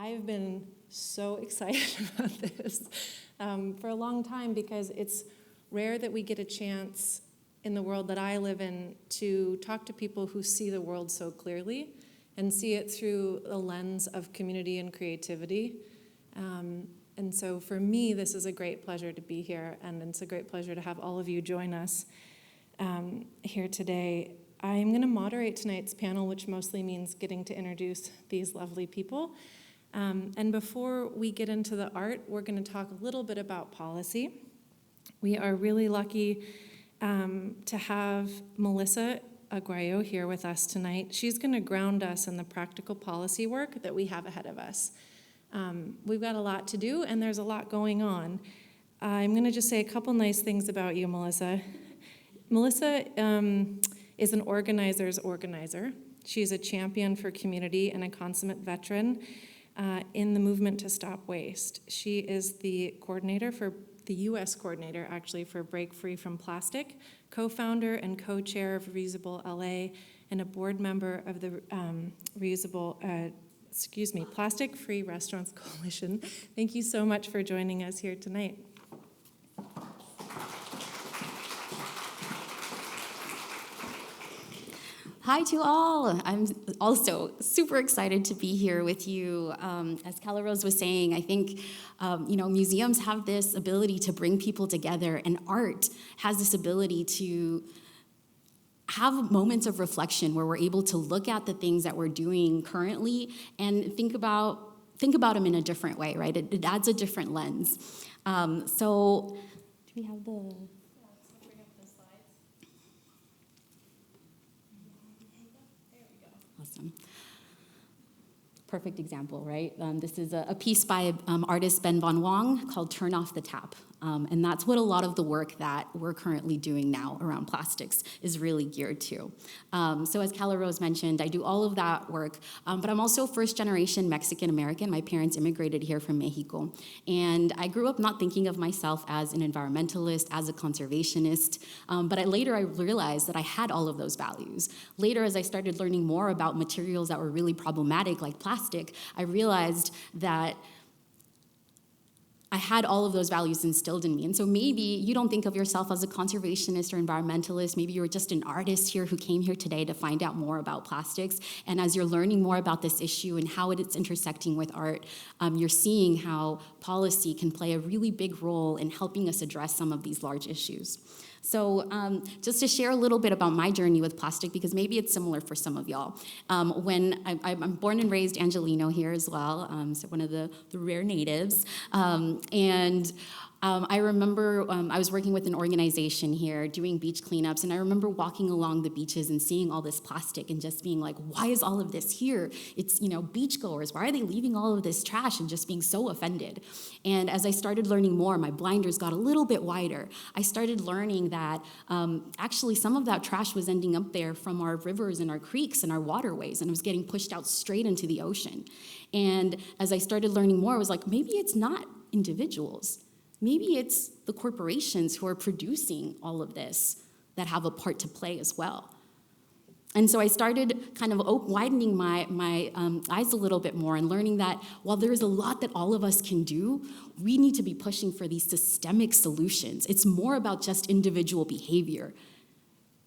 I've been so excited about this for a long time because it's rare that we get a chance in the world that I live in to talk to people who see the world so clearly and see it through a lens of community and creativity. And so for me, this is a great pleasure to be here, and it's a great pleasure to have all of you join us here today. I'm going to moderate tonight's panel, which mostly means getting to introduce these lovely people. And before we get into the art, we're going to talk a little bit about policy. We are really lucky to have Melissa Aguayo here with us tonight. She's going to ground us in the practical policy work that we have ahead of us. We've got a lot to do, and there's a lot going on. I'm going to just say a couple nice things about you, Melissa. Melissa is an organizer's organizer. She's a champion for community and a consummate veteran in the movement to stop waste. She is the coordinator for the U.S. coordinator, actually, for Break Free from Plastic, co-founder and co-chair of Reusable LA, and a board member of the Plastic Free Restaurants Coalition. Thank you so much for joining us here tonight. Hi to all. I'm also super excited to be here with you. As Calla Rose was saying, I think museums have this ability to bring people together, and art has this ability to have moments of reflection where we're able to look at the things that we're doing currently and think about them in a different way, right? It adds a different lens. So do we have the... Awesome. Perfect example, right? This is a piece by artist Ben Von Wong called Turn Off the Tap. And that's what a lot of the work that we're currently doing now around plastics is really geared to. So as Calla Rose mentioned, I do all of that work, but I'm also first-generation Mexican-American. My parents immigrated here from Mexico. And I grew up not thinking of myself as an environmentalist, as a conservationist, but later I realized that I had all of those values. Later, as I started learning more about materials that were really problematic, like plastic, I realized that I had all of those values instilled in me. And so maybe you don't think of yourself as a conservationist or environmentalist. Maybe you're just an artist here who came here today to find out more about plastics. And as you're learning more about this issue and how it's intersecting with art, you're seeing how policy can play a really big role in helping us address some of these large issues. So just to share a little bit about my journey with plastic, because maybe it's similar for some of y'all. When I'm born and raised Angelino here as well, so one of the rare natives. I remember I was working with an organization here doing beach cleanups, and I remember walking along the beaches and seeing all this plastic and just being like, why is all of this here? It's, beachgoers. Why are they leaving all of this trash? And just being so offended. And as I started learning more, my blinders got a little bit wider. I started learning that actually some of that trash was ending up there from our rivers and our creeks and our waterways, and it was getting pushed out straight into the ocean. And as I started learning more, I was like, maybe it's not individuals. Maybe it's the corporations who are producing all of this that have a part to play as well. And so I started kind of widening my eyes a little bit more and learning that while there's a lot that all of us can do, we need to be pushing for these systemic solutions. It's more about just individual behavior.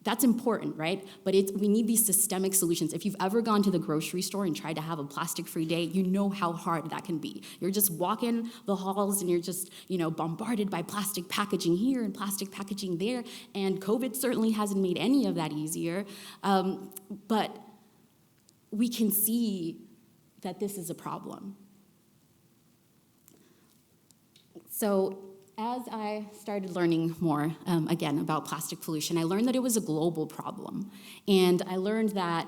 That's important, right? But we need these systemic solutions. If you've ever gone to the grocery store and tried to have a plastic-free day, you know how hard that can be. You're just walking the halls and you're just, bombarded by plastic packaging here and plastic packaging there. And COVID certainly hasn't made any of that easier. But we can see that this is a problem. So as I started learning more, again, about plastic pollution, I learned that it was a global problem. And I learned that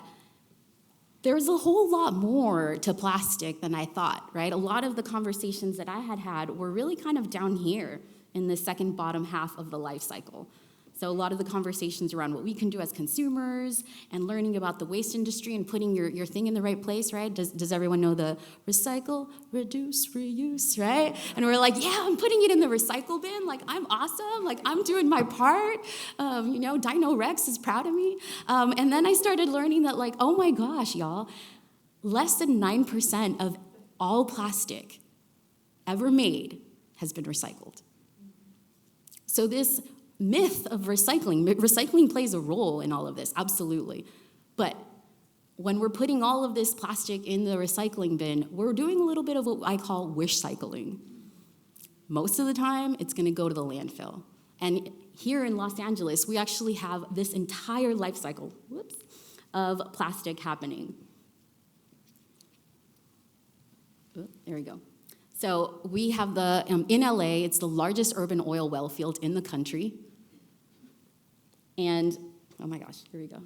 there's a whole lot more to plastic than I thought, right? A lot of the conversations that I had were really kind of down here in the second bottom half of the life cycle. So a lot of the conversations around what we can do as consumers and learning about the waste industry and putting your thing in the right place, right? Does everyone know the recycle, reduce, reuse, right? And we're like, yeah, I'm putting it in the recycle bin. Like, I'm awesome. Like, I'm doing my part. Dino Rex is proud of me. And then I started learning that, like, oh my gosh, y'all, less than 9% of all plastic ever made has been recycled. So this myth of recycling plays a role in all of this, absolutely. But when we're putting all of this plastic in the recycling bin, we're doing a little bit of what I call wish cycling. Most of the time, it's gonna go to the landfill. And here in Los Angeles, we actually have this entire life cycle, of plastic happening. There we go. So we have in LA, it's the largest urban oil well field in the country. And, oh my gosh, here we go.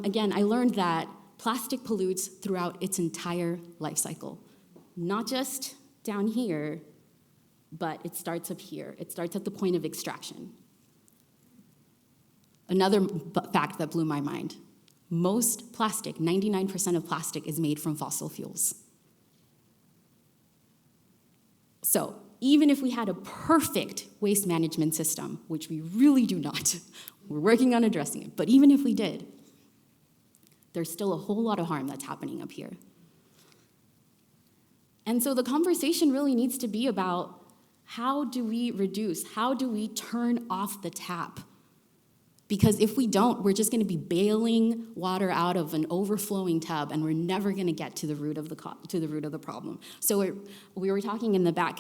Again, I learned that plastic pollutes throughout its entire life cycle. Not just down here, but it starts up here. It starts at the point of extraction. Another fact that blew my mind. Most plastic, 99% of plastic, is made from fossil fuels. So even if we had a perfect waste management system, which we really do not, we're working on addressing it, but even if we did, there's still a whole lot of harm that's happening up here. And so the conversation really needs to be about how do we reduce, how do we turn off the tap? Because if we don't, we're just gonna be bailing water out of an overflowing tub, and we're never gonna get to the root of the problem. So we were talking in the back,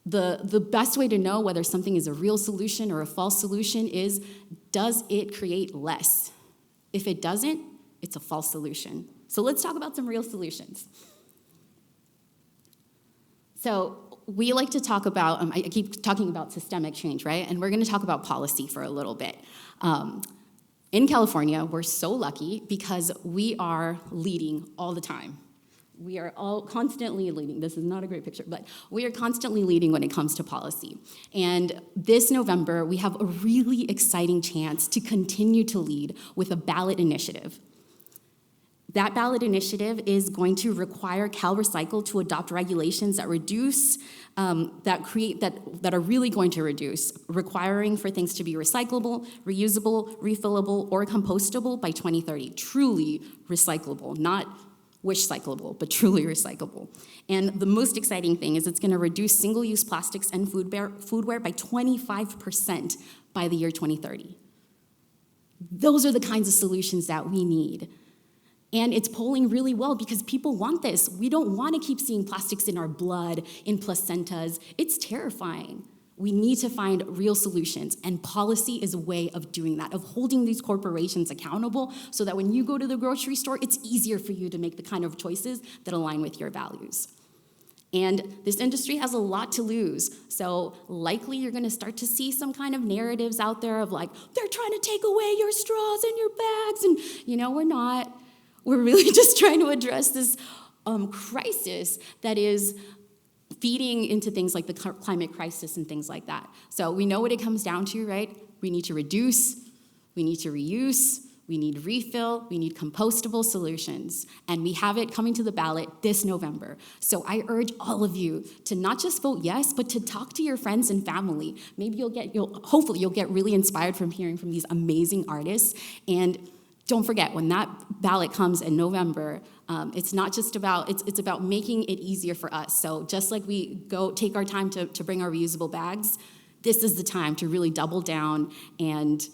the best way to know whether something is a real solution or a false solution is, does it create less? If it doesn't, it's a false solution. So let's talk about some real solutions. So we like to talk about, I keep talking about systemic change, right? And we're gonna talk about policy for a little bit. In California, we're so lucky because we are leading all the time. We are all constantly leading. This is not a great picture, but we are constantly leading when it comes to policy. And this November, we have a really exciting chance to continue to lead with a ballot initiative. That ballot initiative is going to require Cal Recycle to adopt regulations that reduce, that are really going to reduce, requiring for things to be recyclable, reusable, refillable, or compostable by 2030. Truly recyclable, not wish cyclable, but truly recyclable. And the most exciting thing is it's gonna reduce single-use plastics and foodware by 25% by the year 2030. Those are the kinds of solutions that we need. And it's polling really well because people want this. We don't want to keep seeing plastics in our blood, in placentas. It's terrifying. We need to find real solutions, and policy is a way of doing that, of holding these corporations accountable so that when you go to the grocery store, it's easier for you to make the kind of choices that align with your values. And this industry has a lot to lose. So likely you're gonna start to see some kind of narratives out there of like, they're trying to take away your straws and your bags, and we're not. We're really just trying to address this crisis that is feeding into things like the climate crisis and things like that. So we know what it comes down to, right? We need to reduce, we need to reuse, we need refill, we need compostable solutions. And we have it coming to the ballot this November. So I urge all of you to not just vote yes, but to talk to your friends and family. Maybe hopefully you'll get really inspired from hearing from these amazing artists. And don't forget, when that ballot comes in November, it's not just about, it's about making it easier for us. So just like we go take our time to bring our reusable bags, this is the time to really double down and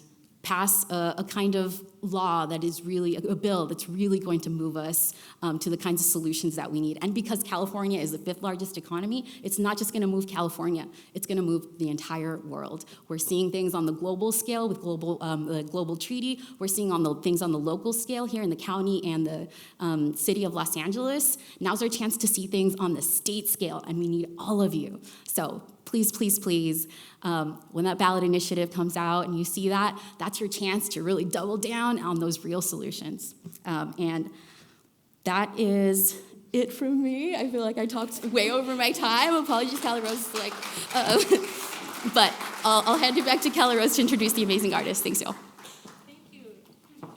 pass a kind of law that is really, a bill that's really going to move us to the kinds of solutions that we need. And because California is the 5th largest economy, it's not just gonna move California, it's gonna move the entire world. We're seeing things on the global scale with the global treaty. We're seeing things on the local scale here in the county and the city of Los Angeles. Now's our chance to see things on the state scale, and we need all of you. So please, please, please, when that ballot initiative comes out and you see that, that's your chance to really double down on those real solutions. And that is it from me. I feel like I talked way over my time. Apologies, Calla Rose. But I'll hand it back to Calla Rose to introduce the amazing artist. Thanks, y'all. Thank you.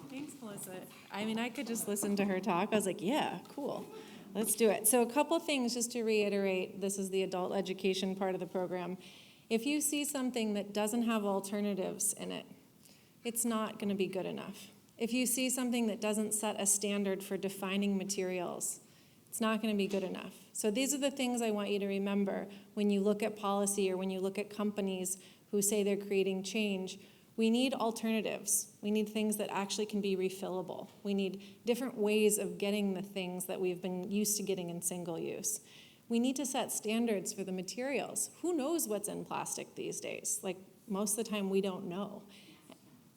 Thanks, Melissa. I mean, I could just listen to her talk. I was like, yeah, cool. Let's do it. So a couple things just to reiterate. This is the adult education part of the program. If you see something that doesn't have alternatives in it, it's not going to be good enough. If you see something that doesn't set a standard for defining materials, It's not going to be good enough. So these are the things I want you to remember when you look at policy or when you look at companies who say they're creating change. We need alternatives. We need things that actually can be refillable. We need different ways of getting the things that we've been used to getting in single use. We need to set standards for the materials. Who knows what's in plastic these days? Like, most of the time we don't know.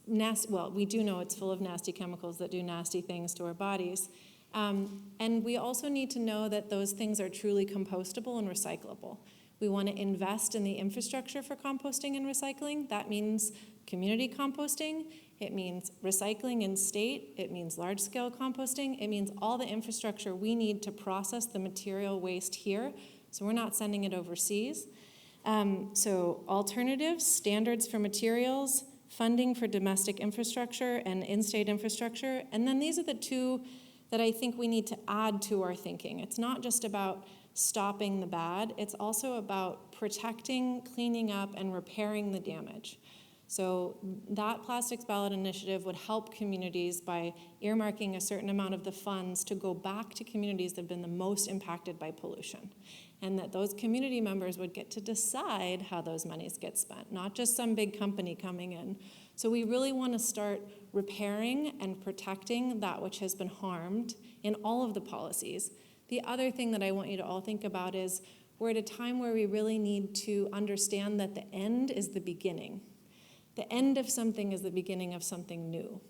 Well, we do know it's full of nasty chemicals that do nasty things to our bodies. And we also need to know that those things are truly compostable and recyclable. We want to invest in the infrastructure for composting and recycling. That means community composting. It means recycling in state. It means large-scale composting. It means all the infrastructure we need to process the material waste here, so we're not sending it overseas. So alternatives, standards for materials, funding for domestic infrastructure and in-state infrastructure. And then these are the two that I think we need to add to our thinking. It's not just about stopping the bad, it's also about protecting, cleaning up, and repairing the damage. So that Plastics Ballot Initiative would help communities by earmarking a certain amount of the funds to go back to communities that have been the most impacted by pollution. And that those community members would get to decide how those monies get spent, not just some big company coming in. So we really want to start repairing and protecting that which has been harmed in all of the policies. The other thing that I want you to all think about is we're at a time where we really need to understand that the end is the beginning. The end of something is the beginning of something new.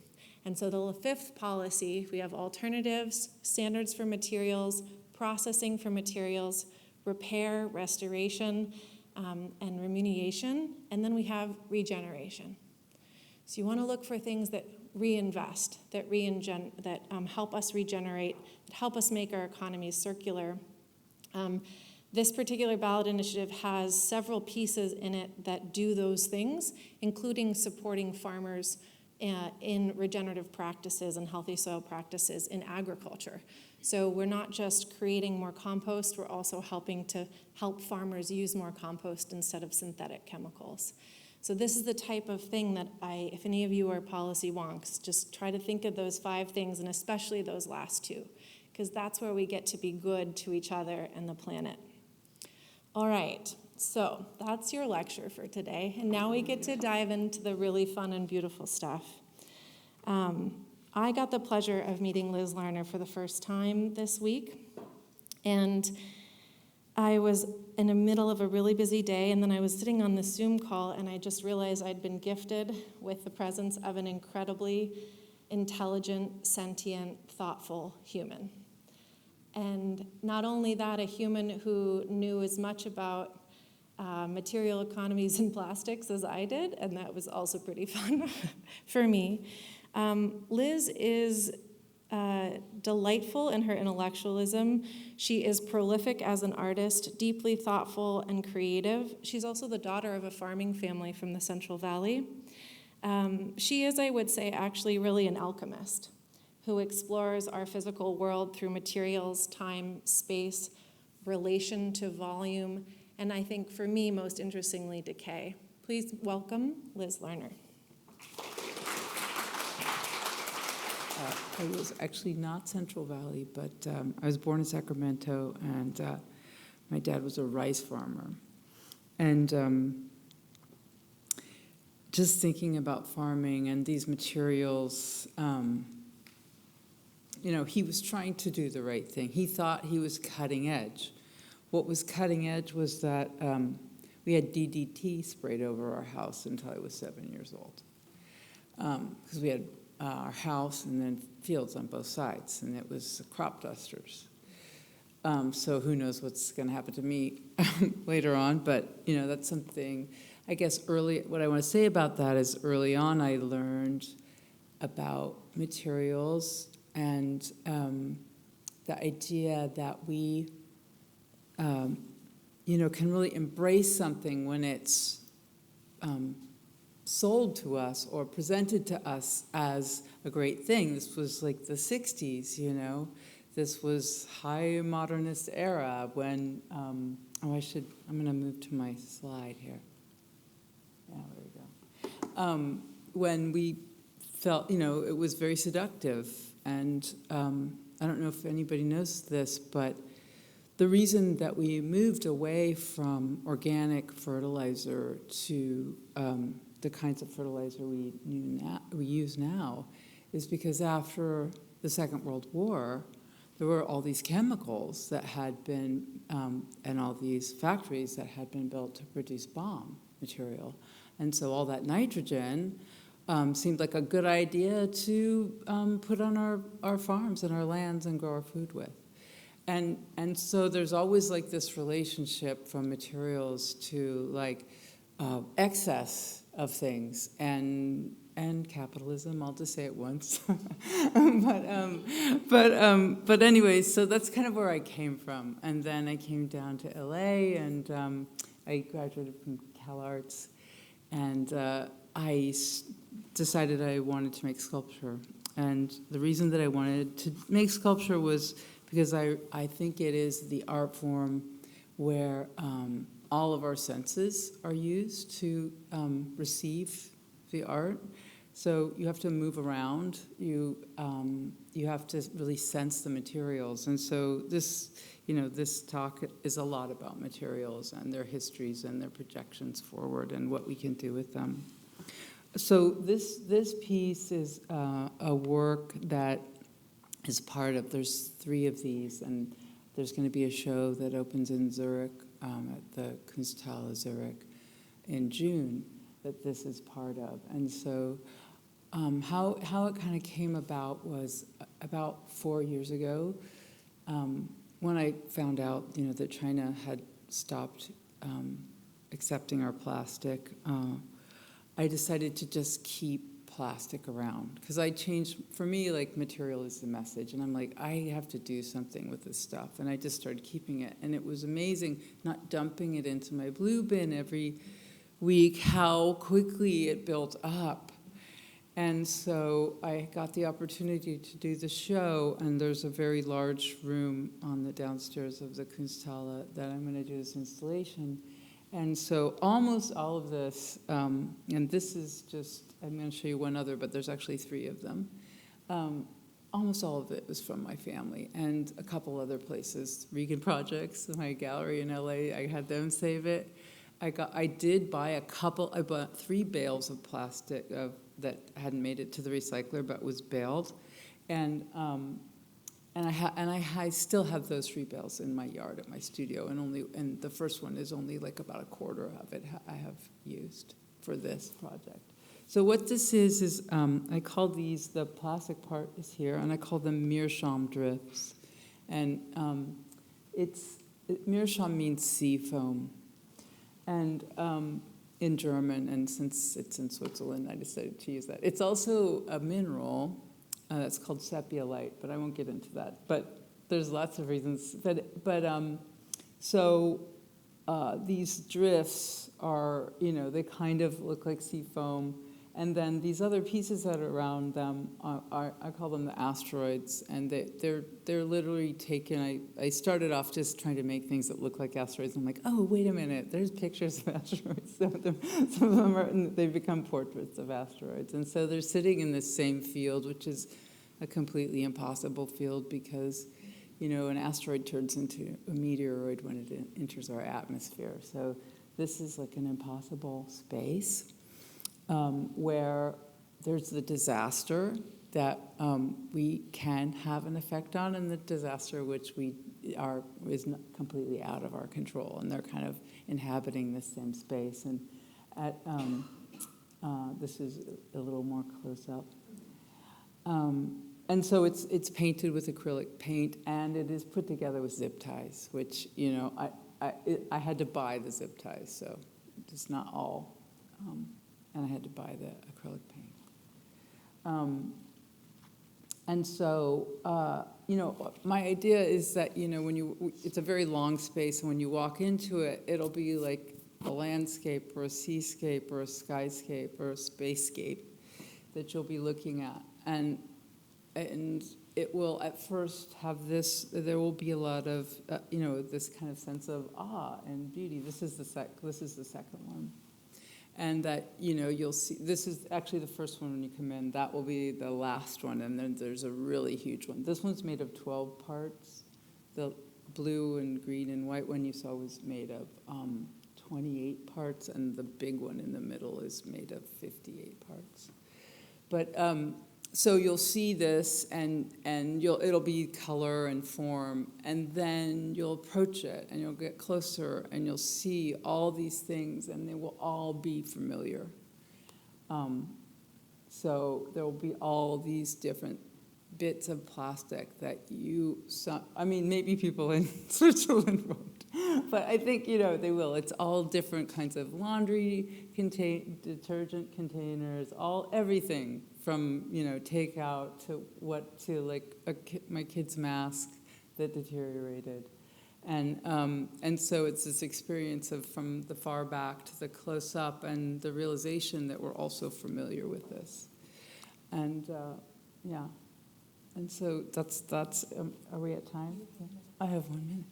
And so the fifth policy, we have alternatives, standards for materials, processing for materials, repair, restoration, and remediation, and then we have regeneration. So you want to look for things that reinvest, that help us regenerate, that help us make our economies circular. This particular ballot initiative has several pieces in it that do those things, including supporting farmers in regenerative practices and healthy soil practices in agriculture. So we're not just creating more compost, we're also helping to help farmers use more compost instead of synthetic chemicals. So this is the type of thing that if any of you are policy wonks, just try to think of those 5 things, and especially those last 2, because that's where we get to be good to each other and the planet. All right, so that's your lecture for today, and now we get to dive into the really fun and beautiful stuff. I got the pleasure of meeting Liz Larner for the first time this week, and I was in the middle of a really busy day, and then I was sitting on the Zoom call, and I just realized I'd been gifted with the presence of an incredibly intelligent, sentient, thoughtful human. And not only that, a human who knew as much about material economies and plastics as I did, and that was also pretty fun for me. Liz is delightful in her intellectualism. She is prolific as an artist, deeply thoughtful and creative. She's also the daughter of a farming family from the Central Valley. She is, I would say, actually really an alchemist who explores our physical world through materials, time, space, relation to volume, and I think for me, most interestingly, decay. Please welcome Liz Larner. I was actually not Central Valley, but I was born in Sacramento, and my dad was a rice farmer. And just thinking about farming and these materials, he was trying to do the right thing. He thought he was cutting edge. What was cutting edge was that we had DDT sprayed over our house until I was 7 years old. Because we had our house and then fields on both sides, and it was crop dusters. So who knows what's going to happen to me later on, but that's something, I guess what I want to say about that is early on I learned about materials and the idea that we can really embrace something when it's sold to us or presented to us as a great thing. This was like the 60s, This was high modernist era when, I'm going to move to my slide here. Yeah, there we go. When we felt, it was very seductive. And I don't know if anybody knows this, but the reason that we moved away from organic fertilizer to the kinds of fertilizer we use now is because after the Second World War, there were all these chemicals that had been, and all these factories that had been built to produce bomb material. And so all that nitrogen seemed like a good idea to put on our farms and our lands and grow our food with. And so there's always like this relationship from materials to like excess of things and capitalism. I'll just say it once. but anyway, so that's kind of where I came from. And then I came down to LA, and I graduated from Cal Arts, and I decided I wanted to make sculpture. And the reason that I wanted to make sculpture was because I think it is the art form where all of our senses are used to receive the art. So you have to move around. You have to really sense the materials. And so this talk is a lot about materials and their histories and their projections forward and what we can do with them. So this piece is a work that is part of, there's 3 of these, and there's going to be a show that opens in Zurich at the Kunsthalle Zurich in June that this is part of. And so how it kind of came about was about 4 years ago when I found out that China had stopped accepting our plastic. I decided to just keep plastic around because for me, like, material is the message, and I'm like, I have to do something with this stuff, and I just started keeping it. And it was amazing not dumping it into my blue bin every week, how quickly it built up. And so I got the opportunity to do the show, and there's a very large room on the downstairs of the Kunsthalle that I'm going to do this installation. And so almost all of this, and this is just, I'm going to show you one other, but there's actually 3 of them. Almost all of it was from my family and a couple other places. Regan Projects, my gallery in LA, I had them save it. I did buy I bought 3 bales of plastic that hadn't made it to the recycler but was baled. And I still have those 3 bales in my yard at my studio, and the first one is only like about a quarter of it I have used for this project. So what this is I call these, the plastic part is here, and I call them Meerschaum drifts. And Meerschaum means sea foam, and in German, and since it's in Switzerland, I decided to use that. It's also a mineral. That's called sepiolite, but I won't get into that. But there's lots of reasons. So these drifts are, they kind of look like sea foam. And then these other pieces that are around them, I call them the asteroids. And they're literally taken. I started off just trying to make things that look like asteroids. I'm like, oh, wait a minute, there's pictures of asteroids. Some of them they become portraits of asteroids. And so they're sitting in this same field, which is a completely impossible field because, an asteroid turns into a meteoroid when it enters our atmosphere. So this is like an impossible space. Where there's the disaster that we can have an effect on, and the disaster which is not completely out of our control, and they're kind of inhabiting this same space. And this is a little more close up. And so it's painted with acrylic paint, and it is put together with zip ties, which I had to buy the zip ties, so it's not all. And I had to buy the acrylic paint. And so, my idea is that, it's a very long space, and when you walk into it, it'll be like a landscape or a seascape or a skyscape or a spacescape that you'll be looking at. And it will at first have there will be a lot of, this kind of sense of awe and beauty. This is the second one. And that, you'll see, this is actually the first one when you come in. That will be the last one, and then there's a really huge one. This one's made of 12 parts. The blue and green and white one you saw was made of 28 parts, and the big one in the middle is made of 58 parts. But so you'll see this, and it'll be color and form, and then you'll approach it, and you'll get closer, and you'll see all these things, and they will all be familiar. So there will be all these different bits of plastic that maybe people in Switzerland won't, but I think, they will. It's all different kinds of laundry detergent containers, everything from, takeout to my kid's mask that deteriorated. And so it's this experience of from the far back to the close up, and the realization that we're also familiar with this. And yeah. And so that's are we at time? I have 1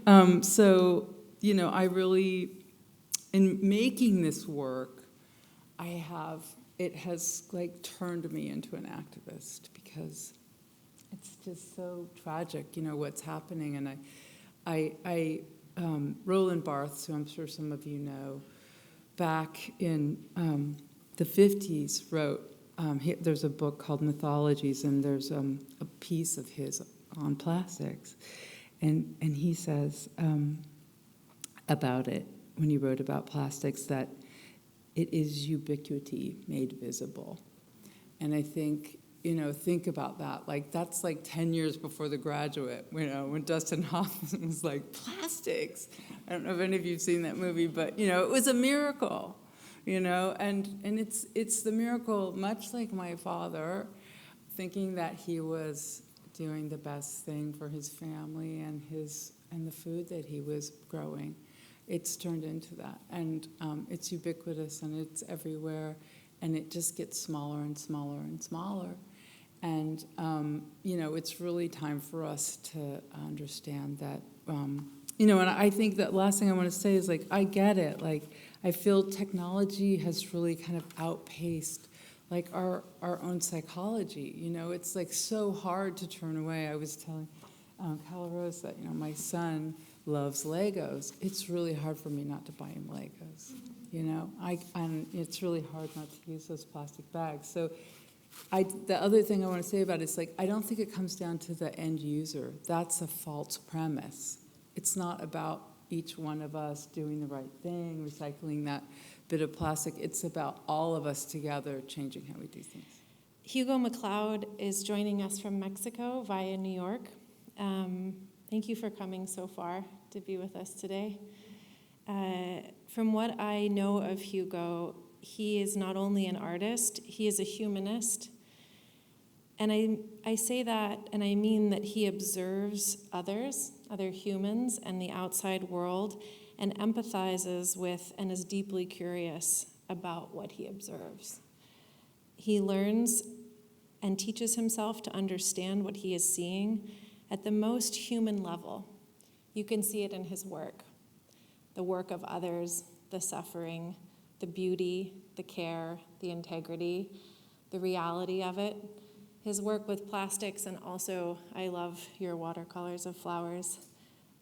minute. So, I really, in making this work, it has turned me into an activist, because it's just so tragic, what's happening. And I Roland Barthes, who I'm sure some of you know, back in the 50s wrote, there's a book called Mythologies, and there's a piece of his on plastics. And he says about it, when he wrote about plastics, that it is ubiquity made visible. And I think, think about that. That's 10 years before The Graduate, when Dustin Hoffman was like, plastics. I don't know if any of you have seen that movie, but, it was a miracle. And it's the miracle, much like my father, thinking that he was doing the best thing for his family and the food that he was growing. It's turned into that, and it's ubiquitous, and it's everywhere, and it just gets smaller and smaller and smaller. And it's really time for us to understand that. And I think that last thing I want to say is I get it. I feel technology has really kind of outpaced our own psychology. It's so hard to turn away. I was telling Calla Rose that my son loves Legos. It's really hard for me not to buy him Legos. And it's really hard not to use those plastic bags. So the other thing I want to say about it is I don't think it comes down to the end user. That's a false premise. It's not about each one of us doing the right thing, recycling that bit of plastic. It's about all of us together changing how we do things. Hugo McCloud is joining us from Mexico via New York. Thank you for coming so far to be with us today. From what I know of Hugo, he is not only an artist, he is a humanist. And I say that, and I mean that he observes others, other humans, and the outside world, and empathizes with and is deeply curious about what he observes. He learns and teaches himself to understand what he is seeing at the most human level. You can see it in his work, the work of others, the suffering, the beauty, the care, the integrity, the reality of it. His work with plastics, and also I love your watercolors of flowers,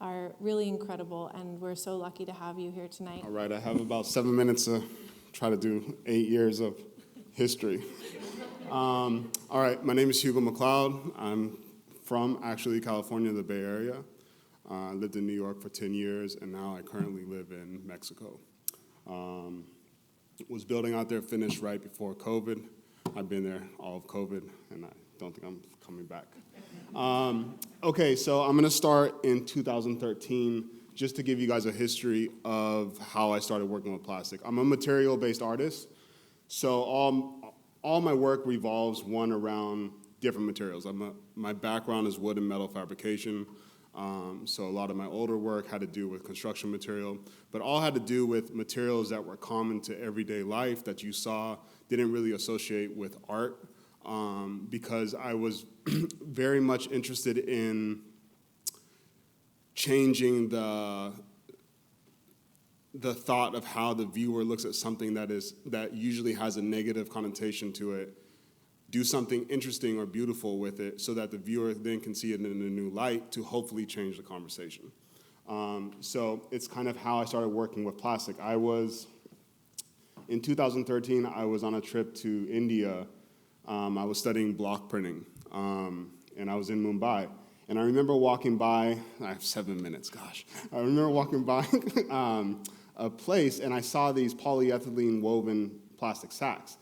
are really incredible, and we're so lucky to have you here tonight. All right, I have about 7 minutes to try to do 8 years of history. All right, my name is Hugo McCloud. I'm from, actually, California, the Bay Area. I lived in New York for 10 years, and now I currently live in Mexico. Was building out there, finished right before COVID. I've been there all of COVID, and I don't think I'm coming back. Okay, so I'm going to start in 2013, just to give you guys a history of how I started working with plastic. I'm a material-based artist, so all my work revolves, one, around different materials. My background is wood and metal fabrication, so a lot of my older work had to do with construction material, but all had to do with materials that were common to everyday life that you saw, didn't really associate with art, because I was very much interested in changing the thought of how the viewer looks at something that usually has a negative connotation to it, do something interesting or beautiful with it so that the viewer then can see it in a new light to hopefully change the conversation. So it's kind of how I started working with plastic. In 2013, I was on a trip to India. I was studying block printing, and I was in Mumbai. And I remember walking by, I have 7 minutes, gosh. I remember walking by a place, and I saw these polyethylene woven plastic sacks.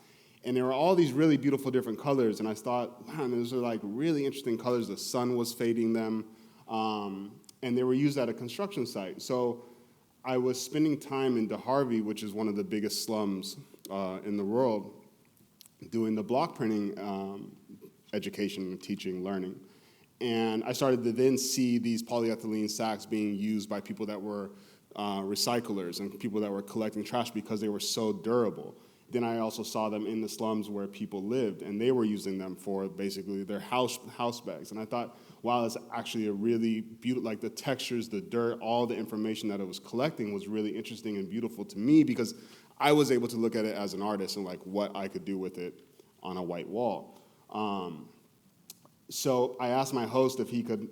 And there were all these really beautiful different colors, and I thought, man, those are like really interesting colors. The sun was fading them, and they were used at a construction site. So I was spending time in Dhaaravi, which is one of the biggest slums in the world, doing the block printing education, teaching, learning. And I started to then see these polyethylene sacks being used by people that were recyclers and people that were collecting trash because they were so durable. Then I also saw them in the slums where people lived, and they were using them for basically their house bags. And I thought, wow, that's actually a really beautiful, like the textures, the dirt, all the information that it was collecting was really interesting and beautiful to me because I was able to look at it as an artist and like what I could do with it on a white wall. So I asked my host if he could,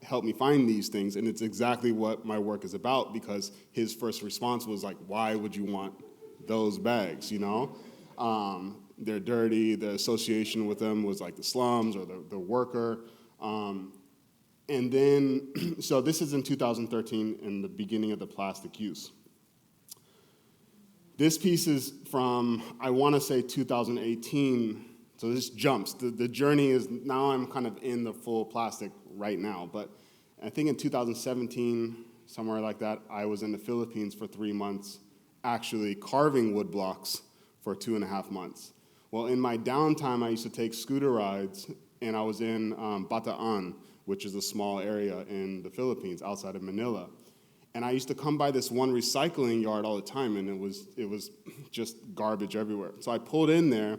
help me find these things, and it's exactly what my work is about because his first response was like, why would you want those bags, They're dirty, the association with them was like the slums or the worker. And then, so this is in 2013 in the beginning of the plastic use. This piece is from, I want to say 2018, so this jumps. The journey is, now I'm kind of in the full plastic right now, but I think in 2017, somewhere like that, I was in the Philippines for 3 months, actually carving wood blocks for 2.5 months. Well, in my downtime, I used to take scooter rides, and I was in Bataan, which is a small area in the Philippines outside of Manila. And I used to come by this one recycling yard all the time, and it was just garbage everywhere. So I pulled in there,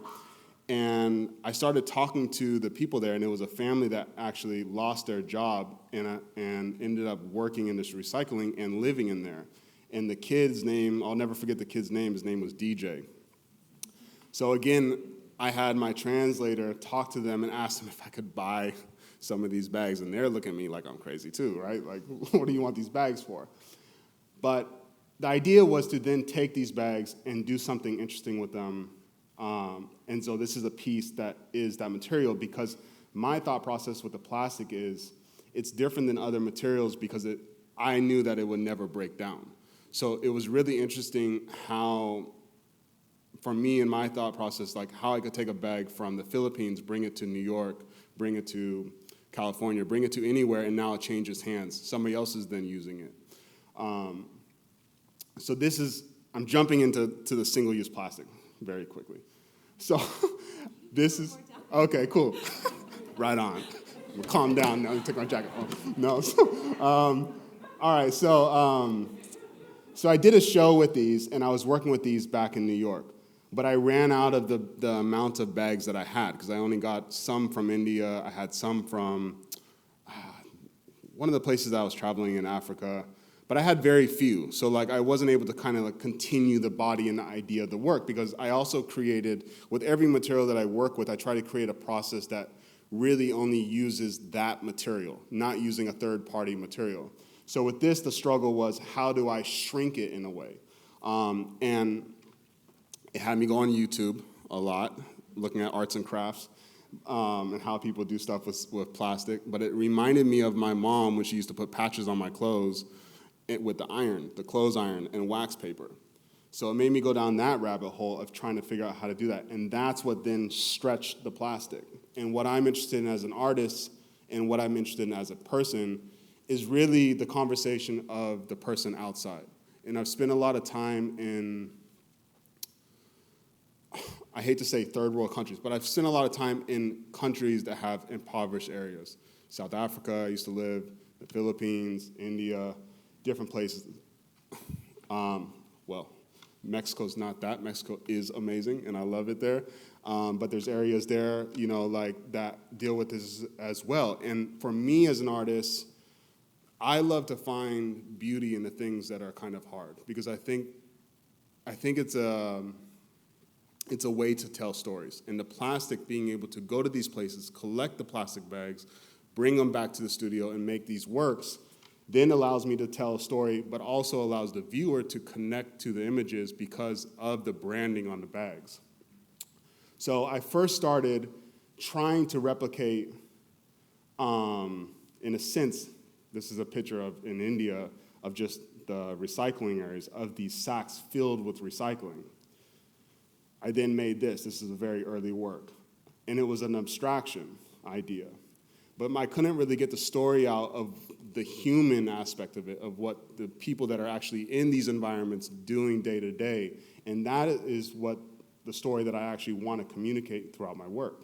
and I started talking to the people there, and it was a family that actually lost their job and ended up working in this recycling and living in there. And the kid's name, I'll never forget the kid's name. His name was DJ. So again, I had my translator talk to them and ask them if I could buy some of these bags. And they're looking at me like I'm crazy too, right? Like, what do you want these bags for? But the idea was to then take these bags and do something interesting with them. And so this is a piece that is that material because my thought process with the plastic is it's different than other materials because I knew that it would never break down. So it was really interesting how, for me and my thought process, like how I could take a bag from the Philippines, bring it to New York, bring it to California, bring it to anywhere, and now it changes hands. Somebody else is then using it. So I'm jumping into the single-use plastic very quickly. So this is, okay, cool. Right on. Calm down now, take my jacket off. No, all right, so I did a show with these, and I was working with these back in New York. But I ran out of the amount of bags that I had, because I only got some from India. I had some from one of the places I was traveling in Africa. But I had very few. So I wasn't able to kind of continue the body and the idea of the work, because I also created, with every material that I work with, I try to create a process that really only uses that material, not using a third-party material. So with this, the struggle was, how do I shrink it in a way? And it had me go on YouTube a lot, looking at arts and crafts, and how people do stuff with plastic. But it reminded me of my mom when she used to put patches on my clothes with the clothes iron, and wax paper. So it made me go down that rabbit hole of trying to figure out how to do that. And that's what then stretched the plastic. And what I'm interested in as an artist and what I'm interested in as a person is really the conversation of the person outside. And I've spent a lot of time in, I hate to say third world countries, but I've spent a lot of time in countries that have impoverished areas. South Africa, I used to live, the Philippines, India, different places. Well, Mexico's not that. Mexico is amazing, and I love it there. But there's areas there, that deal with this as well. And for me as an artist, I love to find beauty in the things that are kind of hard, because I think it's a way to tell stories. And the plastic, being able to go to these places, collect the plastic bags, bring them back to the studio and make these works, then allows me to tell a story, but also allows the viewer to connect to the images because of the branding on the bags. So I first started trying to replicate, in a sense, this is a picture of in India of just the recycling areas of these sacks filled with recycling. I then made this. This is a very early work. And it was an abstraction idea. But I couldn't really get the story out of the human aspect of it, of what the people that are actually in these environments doing day to day. And that is what the story that I actually want to communicate throughout my work.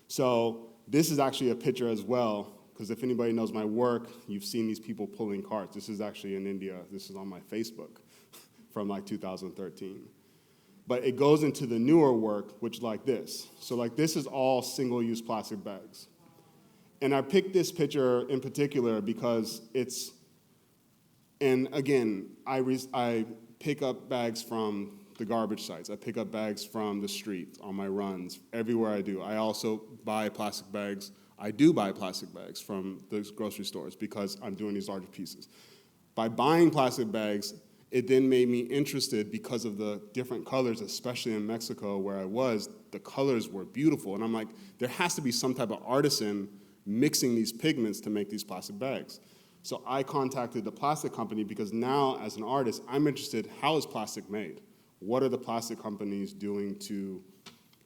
So this is actually a picture as well, because if anybody knows my work, you've seen these people pulling carts. This is actually in India. This is on my Facebook from like 2013. But it goes into the newer work, which like this. So like this is all single-use plastic bags. And I picked this picture in particular because it's, and again, I pick up bags from the garbage sites. I pick up bags from the street, on my runs, everywhere I do. I also buy plastic bags. I do buy plastic bags from the grocery stores because I'm doing these larger pieces. By buying plastic bags, it then made me interested because of the different colors, especially in Mexico where I was, the colors were beautiful. And I'm like, there has to be some type of artisan mixing these pigments to make these plastic bags. So I contacted the plastic company because now, as an artist, I'm interested, how is plastic made? What are the plastic companies doing to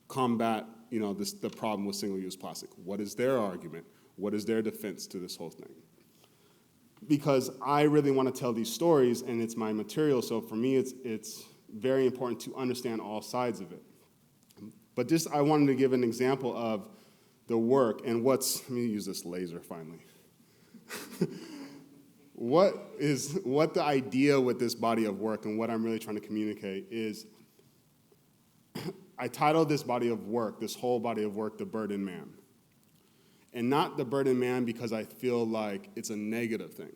combat, the problem with single-use plastic? What is their argument? What is their defense to this whole thing? Because I really want to tell these stories, and it's my material, so for me, it's very important to understand all sides of it. But I wanted to give an example of the work, and let me use this laser finally. What the idea with this body of work and what I'm really trying to communicate is, I titled this body of work, this whole body of work, The Burden Man. And not the burden man because I feel like it's a negative thing,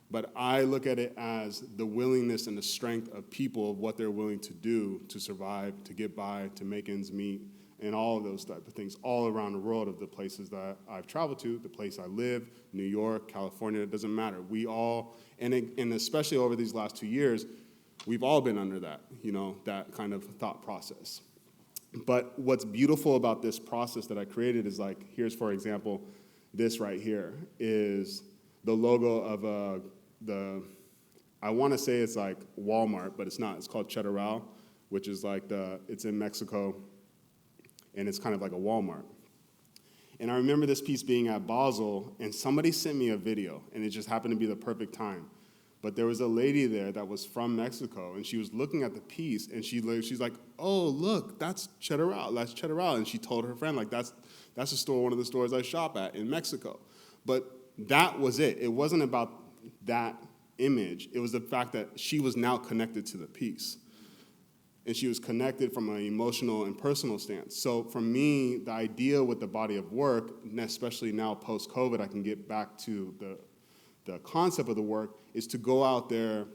but I look at it as the willingness and the strength of people, of what they're willing to do to survive, to get by, to make ends meet, and all of those type of things all around the world, of the places that I've traveled to, the place I live, New York, California, it doesn't matter. We all, and especially over these last 2 years, we've all been under that, that kind of thought process. But what's beautiful about this process that I created is like, here's, for example, this right here is the logo of I want to say it's like Walmart, but it's not. It's called Chedraui, which is like it's in Mexico, and it's kind of like a Walmart. And I remember this piece being at Basel, and somebody sent me a video, and it just happened to be the perfect time. But there was a lady there that was from Mexico, and she was looking at the piece, and she's like, "Oh, look, that's Chedraui. That's Chedraui." And she told her friend, like, that's a store, one of the stores I shop at in Mexico. But that was it. It wasn't about that image. It was the fact that she was now connected to the piece. And she was connected from an emotional and personal stance. So for me, the idea with the body of work, and especially now post-COVID, I can get back to the concept of the work, is to go out there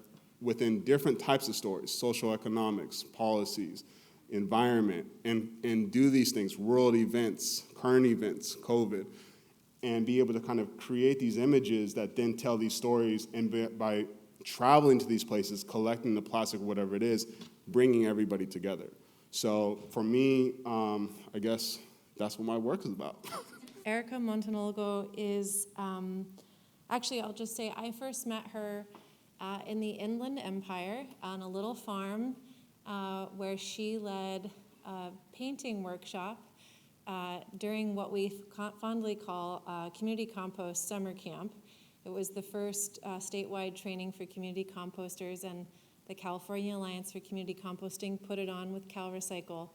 within different types of stories, social economics, policies, environment, and do these things, world events, current events, COVID, and be able to kind of create these images that then tell these stories, and by traveling to these places, collecting the plastic, whatever it is, bringing everybody together. So for me, I guess that's what my work is about. Erica Montelongo is, actually, I'll just say I first met her in the Inland Empire on a little farm where she led a painting workshop during what we fondly call Community Compost Summer Camp. It was the first statewide training for community composters, and the California Alliance for Community Composting put it on with Cal Recycle.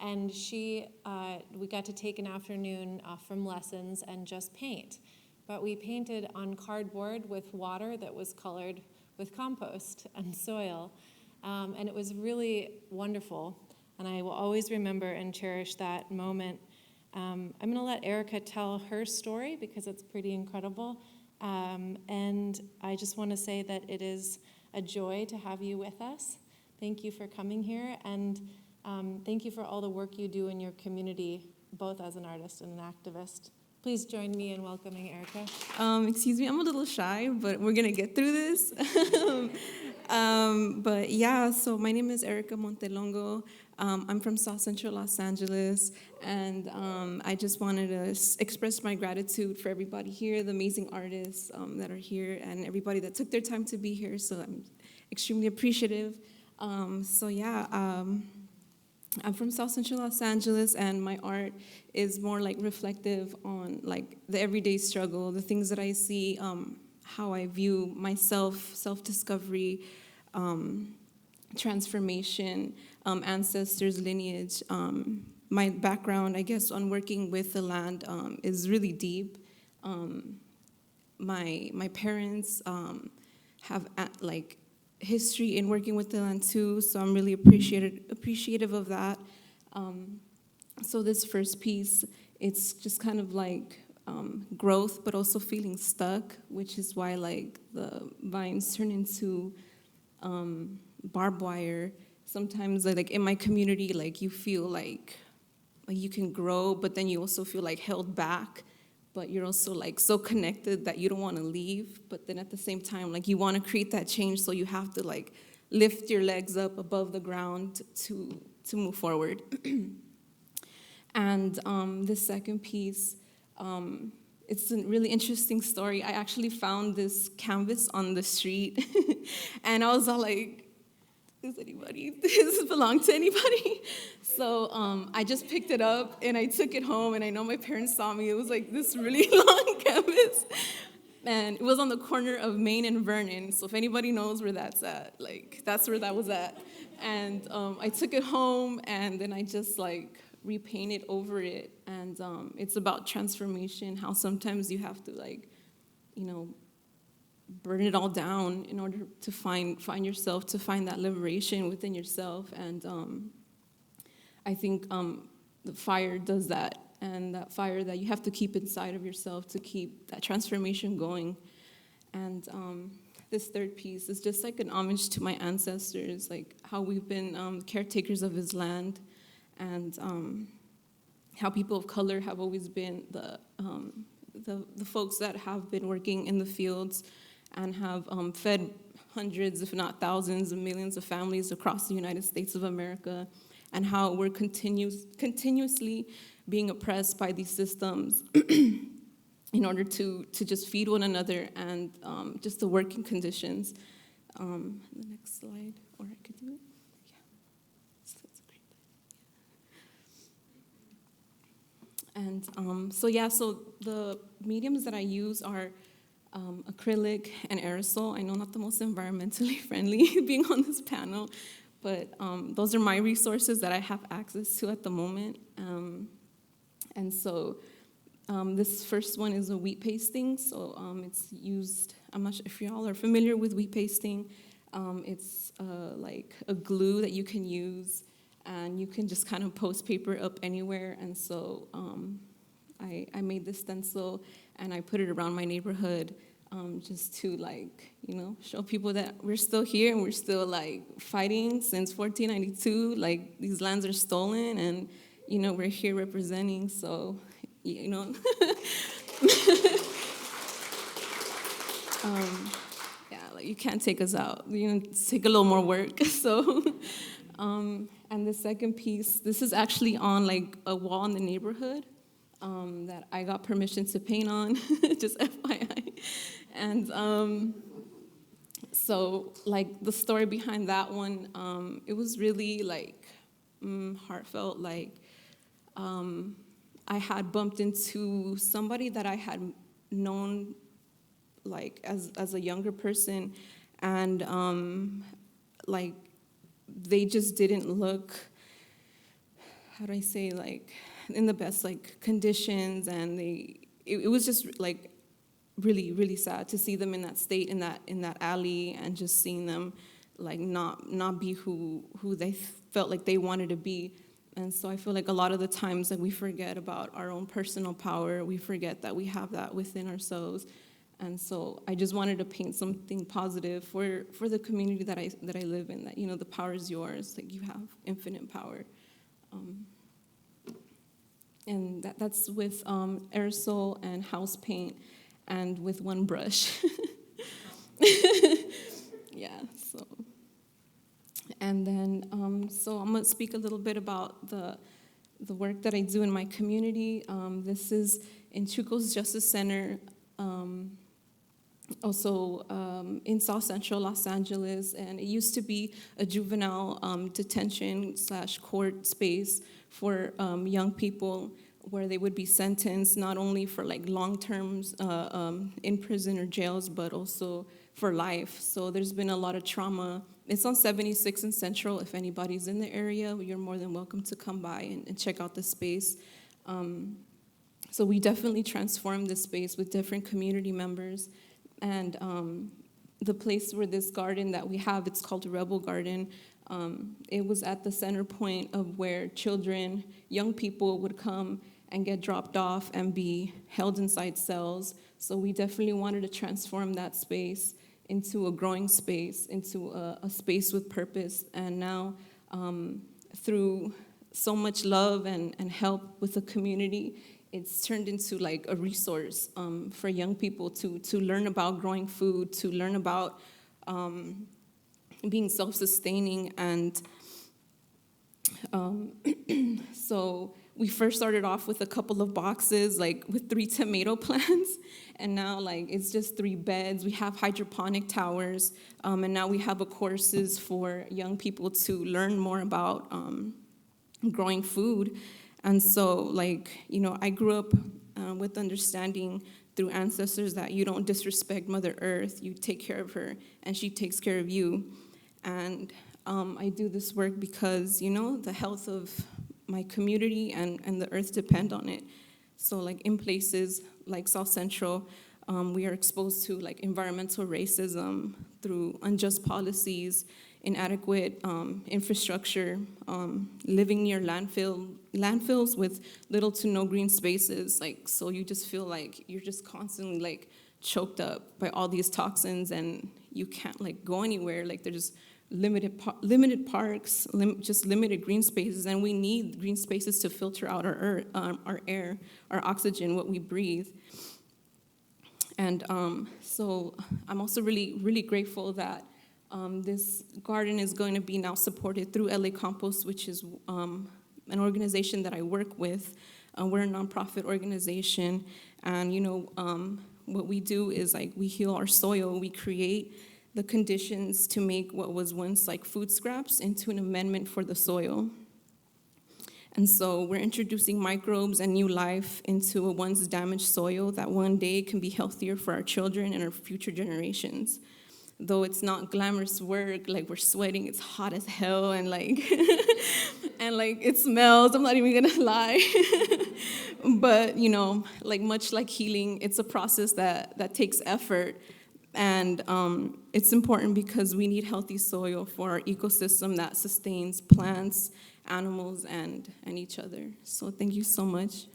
And we got to take an afternoon off from lessons and just paint. But we painted on cardboard with water that was colored with compost and soil. And it was really wonderful. And I will always remember and cherish that moment. I'm going to let Erica tell her story because it's pretty incredible. And I just want to say that it is a joy to have you with us. Thank you for coming here, and thank you for all the work you do in your community, both as an artist and an activist. Please join me in welcoming Erica. Excuse me, I'm a little shy, but we're gonna get through this. But yeah, so my name is Erica Montelongo. I'm from South Central Los Angeles, and I just wanted to express my gratitude for everybody here, the amazing artists that are here, and everybody that took their time to be here, so I'm extremely appreciative. I'm from South Central Los Angeles, and my art is more like reflective on like the everyday struggle, the things that I see, how I view myself, self-discovery, transformation, ancestors, lineage. My background, I guess, on working with the land is really deep. My parents have like history in working with the land too, so I'm really appreciative of that. So this first piece, it's just kind of like growth, but also feeling stuck, which is why like the vines turn into barbed wire. Sometimes like in my community, like you feel like you can grow, but then you also feel like held back, but you're also like so connected that you don't want to leave, but then at the same time, like you want to create that change, so you have to like lift your legs up above the ground to move forward. And the second piece, it's a really interesting story. I actually found this canvas on the street, and I was all like, does this belong to anybody? So I just picked it up and I took it home, and I know my parents saw me. It was like this really long canvas, and it was on the corner of Main and Vernon. So if anybody knows where that's at, like that's where that was at. And I took it home, and then I just like repainted over it. And it's about transformation, how sometimes you have to like, burn it all down in order to find yourself, to find that liberation within yourself. And I think the fire does that, and that fire that you have to keep inside of yourself to keep that transformation going. And this third piece is just like an homage to my ancestors, like how we've been caretakers of this land, and how people of color have always been the folks that have been working in the fields and have fed hundreds, if not thousands of millions of families across the United States of America, and how we're continuously being oppressed by these systems in order to just feed one another, and just the working conditions. The next slide, or I could do it. Yeah, that's a great. And so the mediums that I use are acrylic and aerosol. I know not the most environmentally friendly being on this panel, but those are my resources that I have access to at the moment. And so this first one is a wheat pasting. So it's used, I'm not sure if y'all are familiar with wheat pasting. It's like a glue that you can use, and you can just kind of post paper up anywhere. And so I made this stencil, and I put it around my neighborhood, just to like, show people that we're still here, and we're still like fighting since 1492. Like these lands are stolen, and we're here representing. So, yeah, like you can't take us out. It's take a little more work. So, and the second piece, this is actually on like a wall in the neighborhood. That I got permission to paint on, just FYI. And so, like, the story behind that one, it was really, like, heartfelt. Like, I had bumped into somebody that I had known, like, as a younger person, and, like, they just didn't look, how do I say, like, in the best like conditions, and it was just like really, really sad to see them in that state, in that alley, and just seeing them like not be who they felt like they wanted to be. And so I feel like a lot of the times like we forget about our own personal power. We forget that we have that within ourselves, And so I just wanted to paint something positive for the community that I live in, that, you know, the power is yours, like you have infinite power. And that's with aerosol and house paint and with one brush. Yeah, so. And then, so I'm gonna speak a little bit about the work that I do in my community. This is in Chuco's Justice Center, also in South Central Los Angeles, and it used to be a juvenile detention / court space for young people where they would be sentenced not only for like long terms in prison or jails, but also for life. So there's been a lot of trauma. It's on 76 and Central. If anybody's in the area, you're more than welcome to come by and check out the space. So we definitely transformed this space with different community members. And the place where this garden that we have, it's called Rebel Garden. It was at the center point of where children, young people would come and get dropped off and be held inside cells. So we definitely wanted to transform that space into a growing space, into a space with purpose. And now, through so much love and help with the community, it's turned into like a resource for young people to learn about growing food, to learn about being self-sustaining. And so we first started off with a couple of boxes, like with 3 tomato plants, and now like it's just 3 beds. We have hydroponic towers, and now we have courses for young people to learn more about growing food. And so, like, you know, I grew up with understanding through ancestors that you don't disrespect Mother Earth, you take care of her, and she takes care of you. And I do this work because, you know, the health of my community and the earth depend on it. So, like, in places like South Central, we are exposed to, like, environmental racism through unjust policies, inadequate infrastructure, living near landfills with little to no green spaces. Like, so you just feel like you're just constantly like choked up by all these toxins, and you can't like go anywhere. Like, there's limited parks, just limited green spaces, and we need green spaces to filter out our air, our oxygen, what we breathe. And so I'm also really grateful that this garden is going to be now supported through LA Compost, which is an organization that I work with. We're a nonprofit organization, and you know, what we do is like we heal our soil. We create the conditions to make what was once like food scraps into an amendment for the soil. And so we're introducing microbes and new life into a once damaged soil that one day can be healthier for our children and our future generations. Though it's not glamorous work, like we're sweating, it's hot as hell, and like, and like it smells, I'm not even gonna lie. But, you know, like much like healing, it's a process that takes effort. And it's important because we need healthy soil for our ecosystem that sustains plants, animals, and each other. So thank you so much.